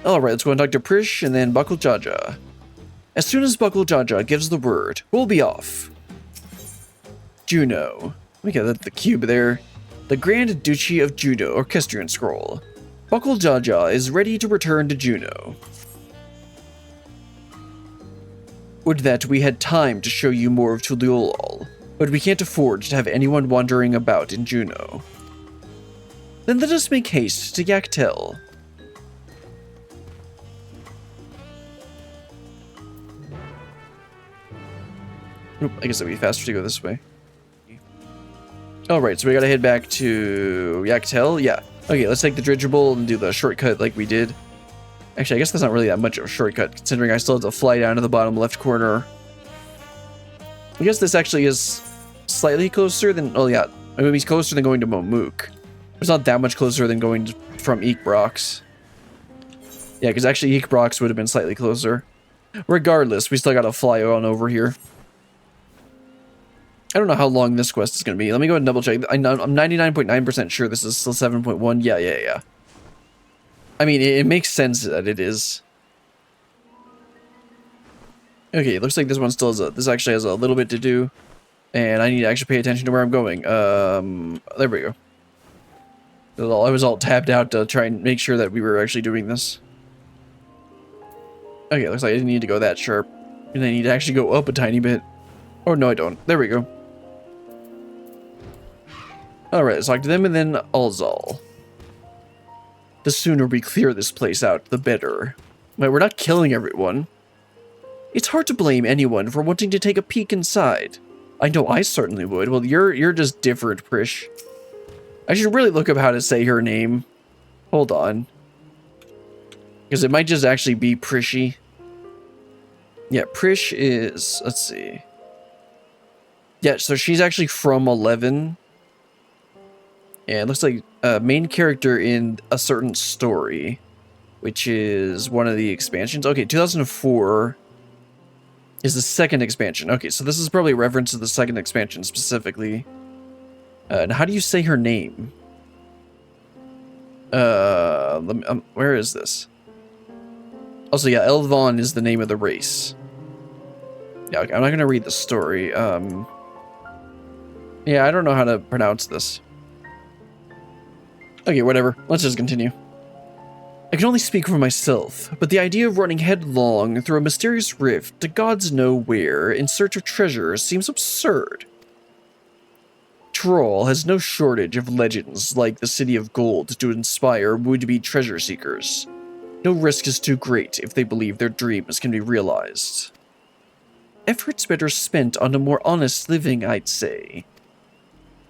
Alright, let's go and talk to Prish and then Buckle Jaja. As soon as Buckle Jaja gives the word, we'll be off. Jeuno. Let me get the cube there. The Grand Duchy of Jeuno Orchestrion Scroll. Buckle Jaja is ready to return to Jeuno. Would that we had time to show you more of Tuliolal, but we can't afford to have anyone wandering about in Jeuno. Then let us make haste to Yaktel. Oop, I guess it'd be faster to go this way. Alright, so we gotta head back to Yaktel. Yeah. Okay, let's take the dirigible and do the shortcut like we did. Actually, I guess that's not really that much of a shortcut, considering I still have to fly down to the bottom left corner. I guess this actually is slightly closer than... Oh, yeah. I mean, it's closer than going to Momuk. It's not that much closer than going from Eekbrox. Yeah, because actually Eekbrox would have been slightly closer. Regardless, we still gotta fly on over here. I don't know how long this quest is going to be. Let me go ahead and double check. I'm 99.9% sure this is still 7.1. Yeah. I mean, it makes sense that it is. Okay, it looks like this one still has this actually has a little bit to do. And I need to actually pay attention to where I'm going. There we go. I was all tapped out to try and make sure that we were actually doing this. Okay, looks like I didn't need to go that sharp. And I need to actually go up a tiny bit. Oh, no, I don't. There we go. Alright, let's talk to them and then Alzal. The sooner we clear this place out, the better. Wait, we're not killing everyone. It's hard to blame anyone for wanting to take a peek inside. I know I certainly would. Well, you're just different, Prish. I should really look up how to say her name. Hold on. Because it might just actually be Prishy. Yeah, Prish is... Let's see. Yeah, so she's actually from 11. Yeah, it looks like a main character in a certain story, which is one of the expansions. Okay, 2004 is the second expansion. Okay, so this is probably a reference to the second expansion specifically. And how do you say her name? Where is this? Also, yeah, Elvon is the name of the race. Yeah, okay, I'm not going to read the story. Yeah, I don't know how to pronounce this. Okay, whatever. Let's just continue. I can only speak for myself, but the idea of running headlong through a mysterious rift to gods know where in search of treasure seems absurd. Troll has no shortage of legends like the City of Gold to inspire would-be treasure seekers. No risk is too great if they believe their dreams can be realized. Efforts better spent on a more honest living, I'd say.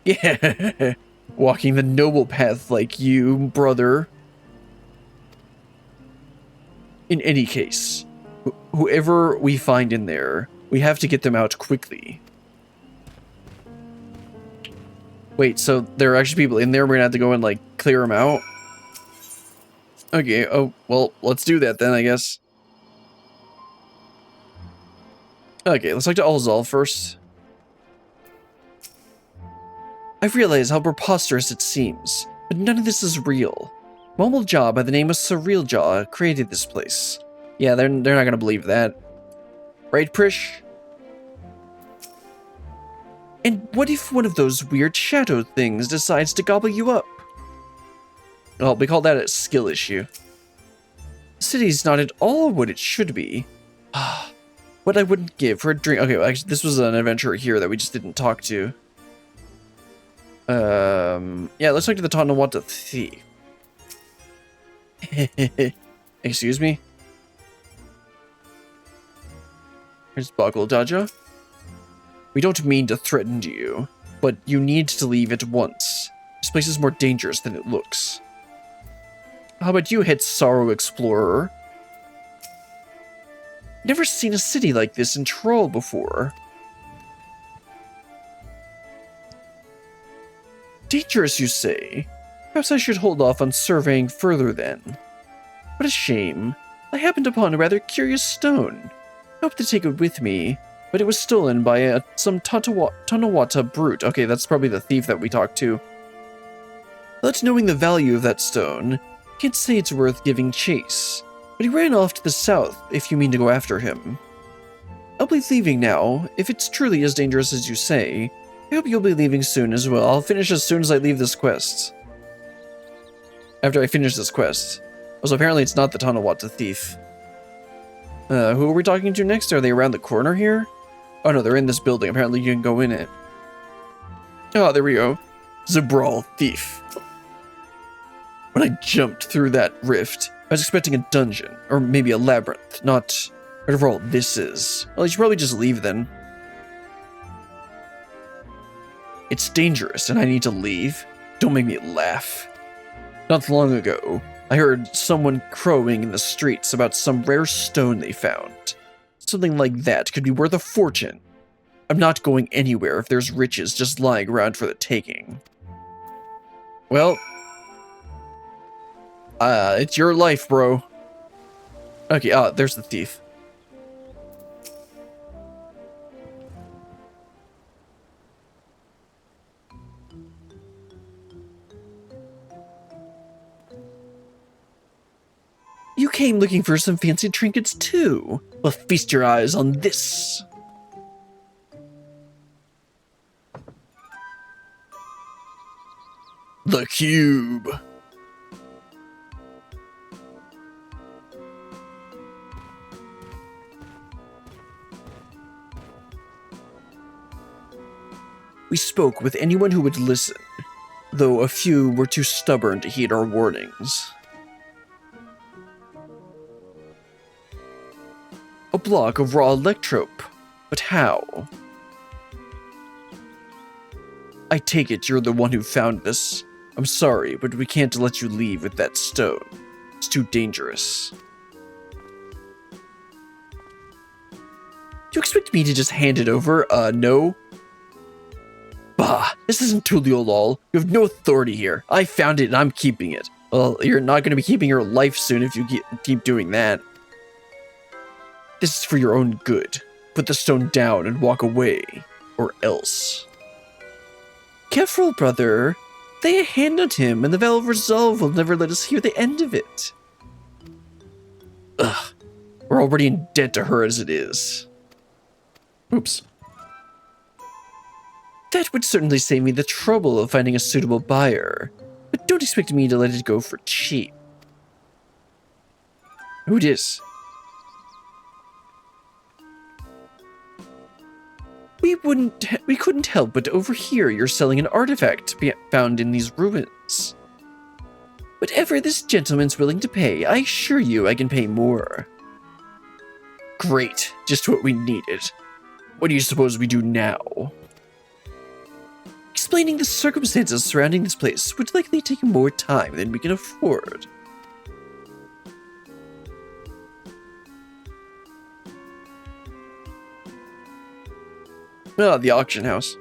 Yeah, walking the noble path like you, brother. In any case, whoever we find in there, we have to get them out quickly. Wait, so there are actually people in there? We're gonna have to go and, like, clear them out? Okay, oh, well, let's do that then, I guess. Okay, let's talk to Alzal first. I've realized how preposterous it seems, but none of this is real. Mumble Jaw by the name of Surreal Jaw created this place. Yeah, they're not gonna believe that. Right, Prish? And what if one of those weird shadow things decides to gobble you up? Well, we call that a skill issue. The city's not at all what it should be. What I wouldn't give for a drink. Okay, well, actually, this was an adventurer here that we just didn't talk to. Yeah, let's talk to the Tanawata thief. Excuse me? Here's Buckle Daja. We don't mean to threaten you, but you need to leave at once. This place is more dangerous than it looks. How about you, Head Sorrow Explorer? Never seen a city like this in Troll before. Dangerous, you say? Perhaps I should hold off on surveying further then. What a shame. I happened upon a rather curious stone. I hoped to take it with me, but it was stolen by some Tanawata brute. Okay, that's probably the thief that we talked to. But knowing the value of that stone, I can't say it's worth giving chase. But he ran off to the south, if you mean to go after him. I'll be leaving now, if it's truly as dangerous as you say. I hope you'll be leaving soon as well. I'll finish as soon as I leave this quest. After I finish this quest. Also, apparently it's not the Tanawata thief. Who are we talking to next? Are they around the corner here? Oh no, they're in this building. Apparently you can go in it. Oh, there we go. Zabral thief. When I jumped through that rift, I was expecting a dungeon, or maybe a labyrinth, not whatever all this is. Well, you should probably just leave then. It's dangerous and I need to leave? Don't make me laugh. Not long ago, I heard someone crowing in the streets about some rare stone they found. Something like that could be worth a fortune. I'm not going anywhere if there's riches just lying around for the taking. Well, it's your life, bro. Okay, there's the thief. You came looking for some fancy trinkets too. Well, feast your eyes on this. The cube. We spoke with anyone who would listen, though a few were too stubborn to heed our warnings. A block of raw electrope, but how? I take it you're the one who found this. I'm sorry, but we can't let you leave with that stone. It's too dangerous. Do you expect me to just hand it over? No. Bah, this isn't Tuliolol. You have no authority here. I found it and I'm keeping it. Well, you're not going to be keeping your life soon if you keep doing that. This is for your own good. Put the stone down and walk away, or else. Careful, brother. Lay a hand on him, and the Veil of Resolve will never let us hear the end of it. Ugh. We're already in debt to her as it is. Oops. That would certainly save me the trouble of finding a suitable buyer, but don't expect me to let it go for cheap. Who dis? We couldn't help but overhear you're selling an artifact found in these ruins. Whatever this gentleman's willing to pay, I assure you I can pay more. Great, just what we needed. What do you suppose we do now? Explaining the circumstances surrounding this place would likely take more time than we can afford. Ah, the auction house.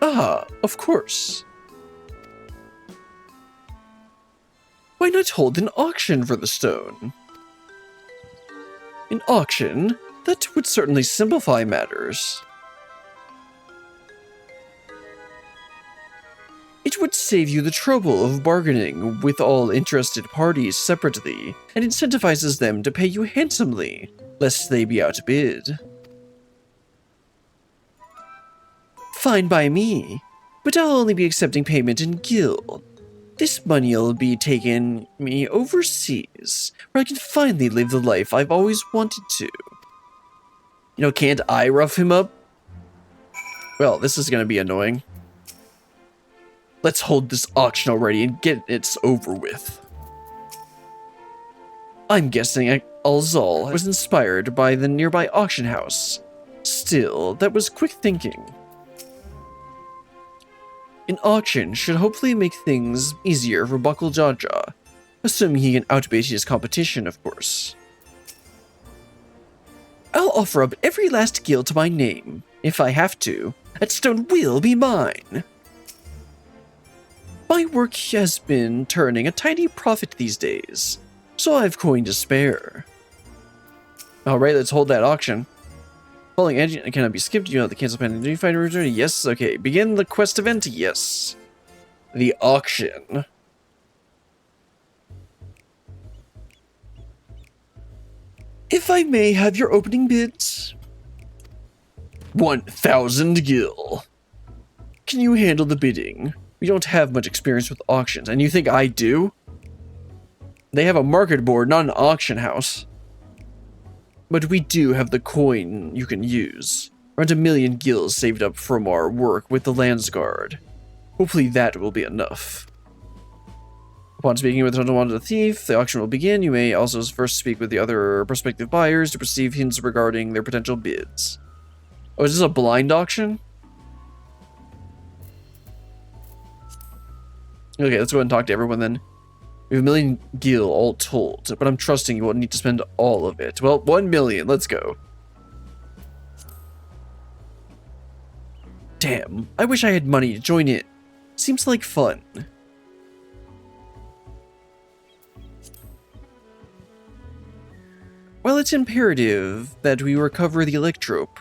Ah, of course. Why not hold an auction for the stone? An auction? That would certainly simplify matters. It would save you the trouble of bargaining with all interested parties separately, and incentivizes them to pay you handsomely, lest they be outbid. Fine by me, but I'll only be accepting payment in gil. This money'll be taking me overseas, where I can finally live the life I've always wanted to. You know, can't I rough him up? Well, this is gonna be annoying. Let's hold this auction already and get it over with. I'm guessing Alzal was inspired by the nearby auction house. Still, that was quick thinking. An auction should hopefully make things easier for Buckle Jaja, assuming he can outbid his competition, of course. I'll offer up every last gil to my name, if I have to. That stone will be mine. My work has been turning a tiny profit these days, so I've coin to spare. Alright, let's hold that auction. Following engine cannot be skipped. You know the cancel pending. Do you find a return? Yes. Okay. Begin the quest event. Yes. The auction. If I may have your opening bids. 1,000 gil. Can you handle the bidding? We don't have much experience with auctions, and you think I do? They have a market board, not an auction house. But we do have the coin you can use. Around 1 million gils saved up from our work with the Landsguard. Hopefully that will be enough. Upon speaking with the thief, the auction will begin. You may also first speak with the other prospective buyers to receive hints regarding their potential bids. Oh, is this a blind auction? Okay, let's go ahead and talk to everyone then. We have 1 million gil all told, but I'm trusting you won't need to spend all of it. Well, 1 million, let's go. Damn, I wish I had money to join in. Seems like fun. While it's imperative that we recover the electrope,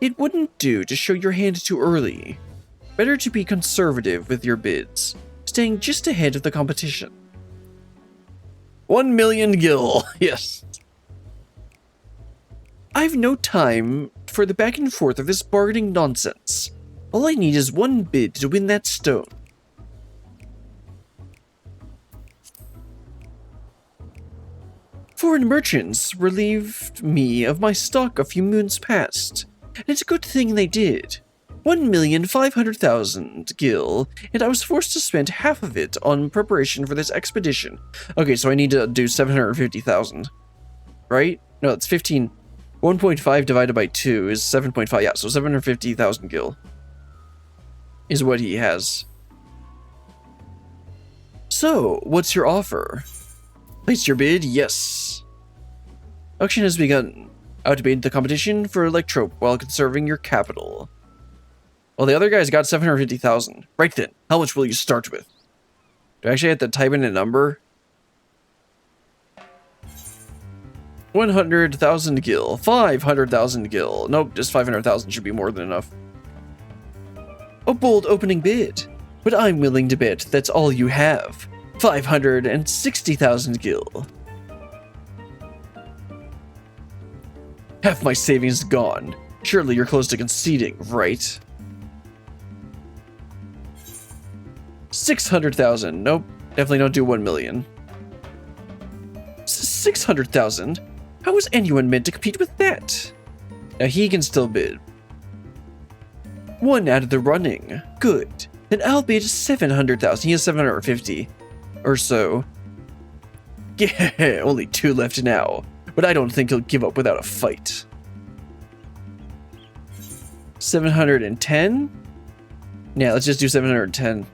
it wouldn't do to show your hand too early. Better to be conservative with your bids, staying just ahead of the competition. 1 million gil, yes. I've no time for the back and forth of this bargaining nonsense. All I need is 1 bid to win that stone. Foreign merchants relieved me of my stock a few moons past, and it's a good thing they did. 1,500,000 gil, and I was forced to spend half of it on preparation for this expedition. Okay, so I need to do 750,000, right? No, it's 15. 1.5 divided by 2 is 7.5. Yeah, so 750,000 gil is what he has. So, what's your offer? Place your bid? Yes. Auction has begun. Outbid the competition for electrope while conserving your capital. Well, the other guy's got 750,000. Right then, how much will you start with? Do I actually have to type in a number? 100,000 gil. 500,000 gil. Nope, just 500,000 should be more than enough. A bold opening bid, but I'm willing to bet that's all you have. 560,000 gil. Half my savings gone. Surely you're close to conceding, right? 600,000. Nope, definitely don't do 1 million. 600,000? How was anyone meant to compete with that? Now he can still bid. 1 out of the running. Good. Then I'll bid 700,000. He has 750 or so. Yeah, only 2 left now. But I don't think he'll give up without a fight. 710? Yeah, let's just do 710.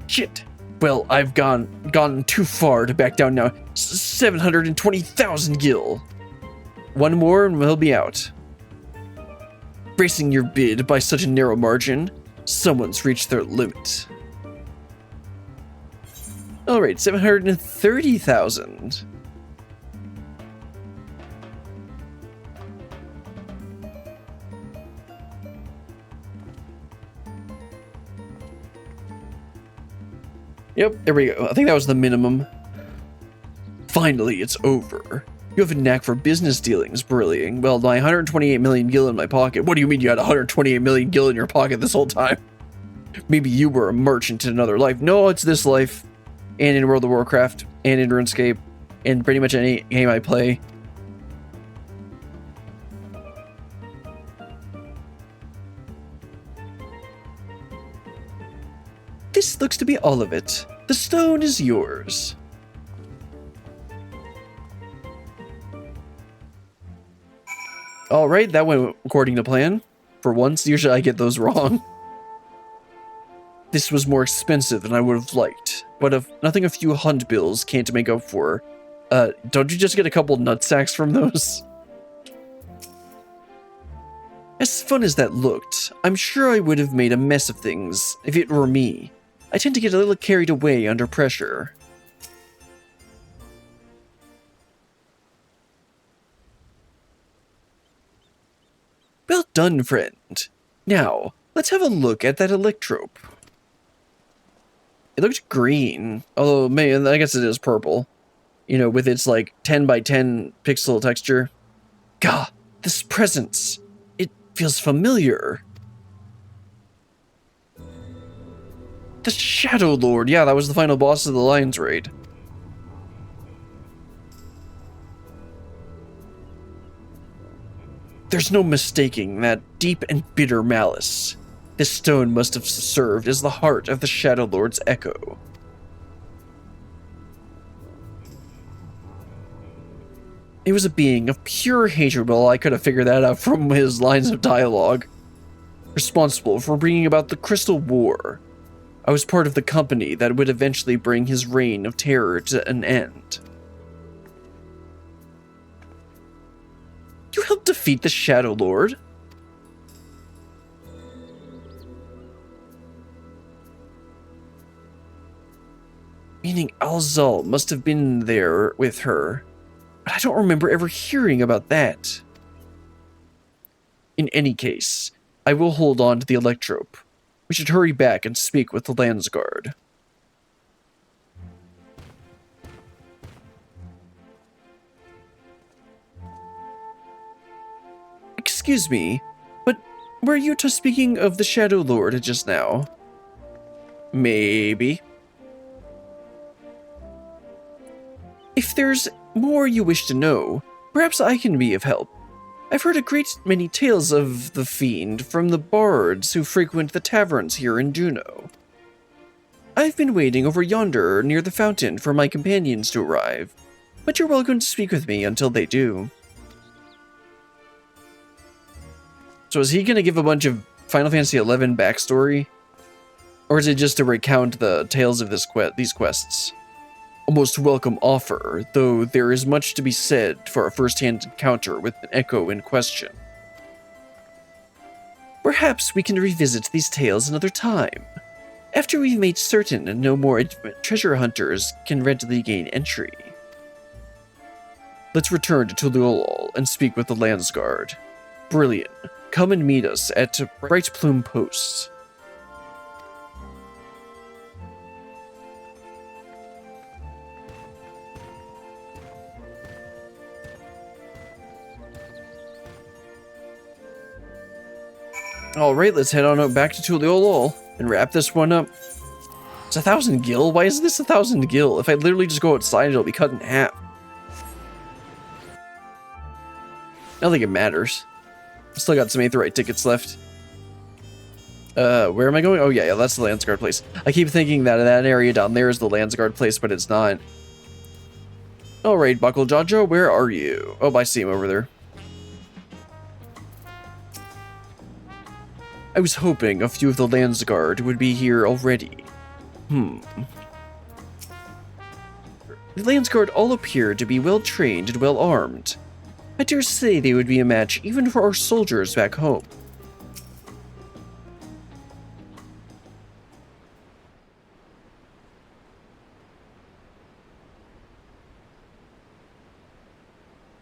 Shit. Well, I've gone too far to back down now. 720,000 gil. 1 more and he'll be out. Bracing your bid by such a narrow margin, someone's reached their limit. Alright, 730,000. Yep, there we go. I think that was the minimum. Finally, it's over. You have a knack for business dealings, brilliant. Well, my 128 million gil in my pocket. What do you mean you had 128 million gil in your pocket this whole time? Maybe you were a merchant in another life. No, it's this life. And in World of Warcraft. And in RuneScape. And pretty much any game I play. This looks to be all of it. The stone is yours. Alright, that went according to plan. For once, usually I get those wrong. This was more expensive than I would have liked, but if nothing a few hunt bills can't make up for. Don't you just get a couple nutsacks from those? As fun as that looked, I'm sure I would have made a mess of things if it were me. I tend to get a little carried away under pressure. Well done, friend. Now, let's have a look at that electrope. It looked green, although, man, I guess it is purple. You know, with its like 10 by 10 pixel texture. Gah, this presence. It feels familiar. The Shadow Lord. Yeah, that was the final boss of the Lion's Raid. There's no mistaking that deep and bitter malice. This stone must have served as the heart of the Shadow Lord's echo. It was a being of pure hatred. Well, I could have figured that out from his lines of dialogue. Responsible for bringing about the Crystal War. I was part of the company that would eventually bring his reign of terror to an end. You helped defeat the Shadow Lord? Meaning Alzal must have been there with her. But I don't remember ever hearing about that. In any case, I will hold on to the Electrope. We should hurry back and speak with the Landsguard. Excuse me, but were you speaking of the Shadow Lord just now? Maybe. If there's more you wish to know, perhaps I can be of help. I've heard a great many tales of the fiend from the bards who frequent the taverns here in Jeuno. I've been waiting over yonder near the fountain for my companions to arrive, but you're welcome to speak with me until they do. So is he going to give a bunch of Final Fantasy XI backstory? Or is it just to recount the tales of these quests? A most welcome offer, though there is much to be said for a first-hand encounter with an echo in question. Perhaps we can revisit these tales another time, after we've made certain no more treasure hunters can readily gain entry. Let's return to Tuliolol and speak with the Landsguard. Brilliant. Come and meet us at Bright Plume Post. Alright, let's head on up back to Tuliolol and wrap this one up. It's 1,000 gil? Why is this 1,000 gil? If I literally just go outside, it'll be cut in half. I don't think it matters. Still got some Aetheryte tickets left. Where am I going? Oh yeah, that's the Landsguard place. I keep thinking that that area down there is the Landsguard place, but it's not. Alright, Buckle Jojo, where are you? Oh, I see him over there. I was hoping a few of the Landsguard would be here already. The Landsguard all appear to be well trained and well armed. I dare say they would be a match even for our soldiers back home.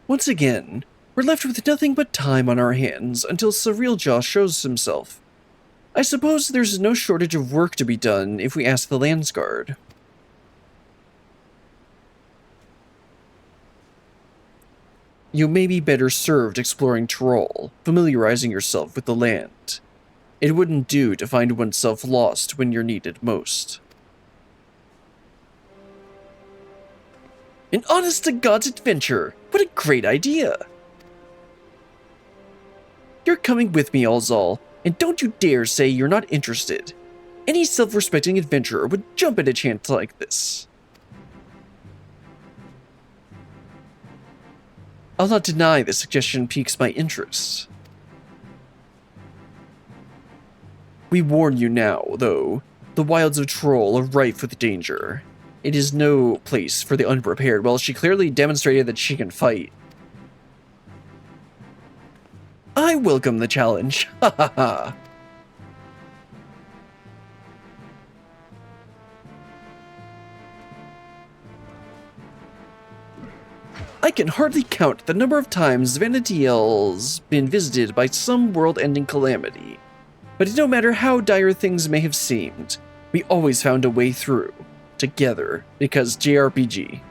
Once again, we're left with nothing but time on our hands until Surrealjaw shows himself. I suppose there's no shortage of work to be done if we ask the Landsguard. You may be better served exploring Tyrol, familiarizing yourself with the land. It wouldn't do to find oneself lost when you're needed most. An honest-to-God's adventure! What a great idea! You're coming with me, Alzal, and don't you dare say you're not interested. Any self-respecting adventurer would jump at a chance like this. I'll not deny the suggestion piques my interest. We warn you now, though, the wilds of Tyrol are rife with danger. It is no place for the unprepared. Well, she clearly demonstrated that she can fight. I welcome the challenge. Ha ha ha. I can hardly count the number of times Vana'diel's been visited by some world-ending calamity. But no matter how dire things may have seemed, we always found a way through, together, because JRPG.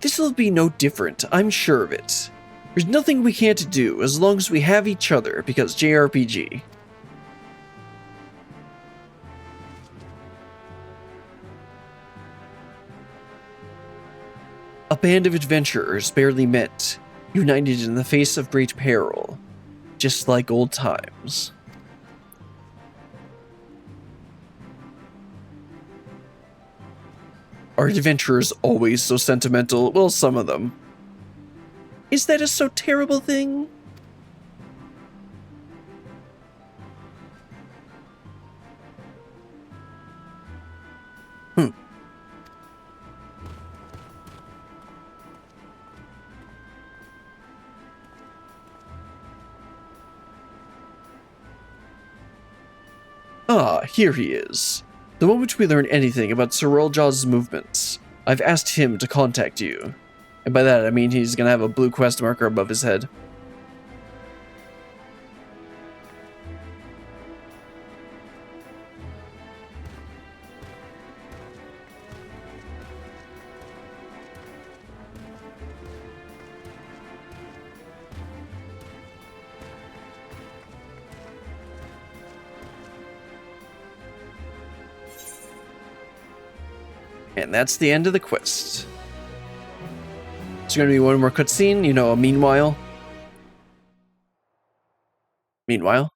This'll be no different, I'm sure of it. There's nothing we can't do as long as we have each other, because JRPG. A band of adventurers barely met, united in the face of great peril, just like old times. Are adventurers always so sentimental? Well, some of them. Is that a so terrible thing? Ah, here he is. The moment we learn anything about Sorrelja's movements, I've asked him to contact you. And by that I mean he's gonna have a blue quest marker above his head. And that's the end of the quest. There's gonna be one more cutscene, you know, meanwhile. Meanwhile,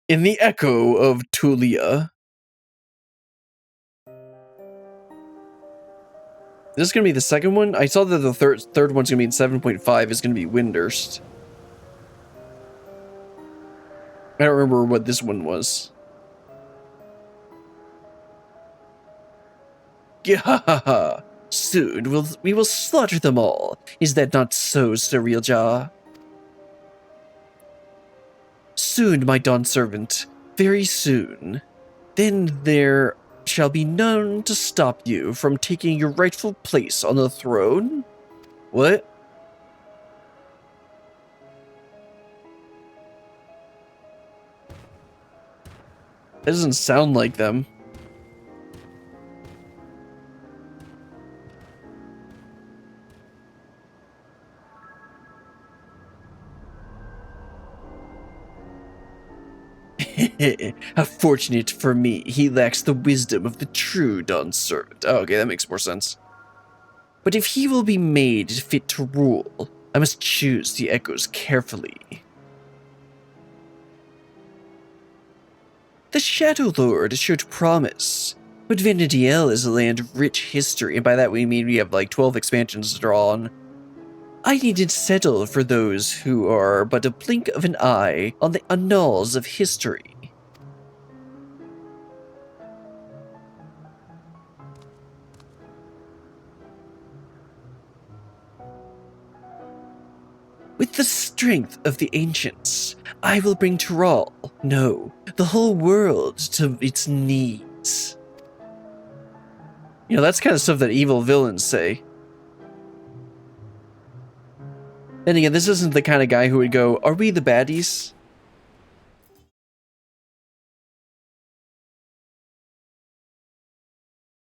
in the echo of Tulia. This is gonna be the second one? I saw that the third one's gonna be in 7.5 is gonna be Windurst. I don't remember what this one was. Gahaha! Soon we will slaughter them all. Is that not so, Sorrelja? Soon, my Dawn servant. Very soon. Then there shall be none to stop you from taking your rightful place on the throne? What? That doesn't sound like them. How fortunate for me, he lacks the wisdom of the true Dawn servant. Oh, okay, that makes more sense. But if he will be made fit to rule, I must choose the echoes carefully. The Shadow Lord showed promise, but Vana'diel is a land of rich history, and by that we mean we have like 12 expansions to draw on. I needn't settle for those who are but a blink of an eye on the annals of history. With the strength of the ancients, I will bring Tyrol, no, the whole world to its knees. You know, that's kind of stuff that evil villains say. Then again, this isn't the kind of guy who would go, are we the baddies?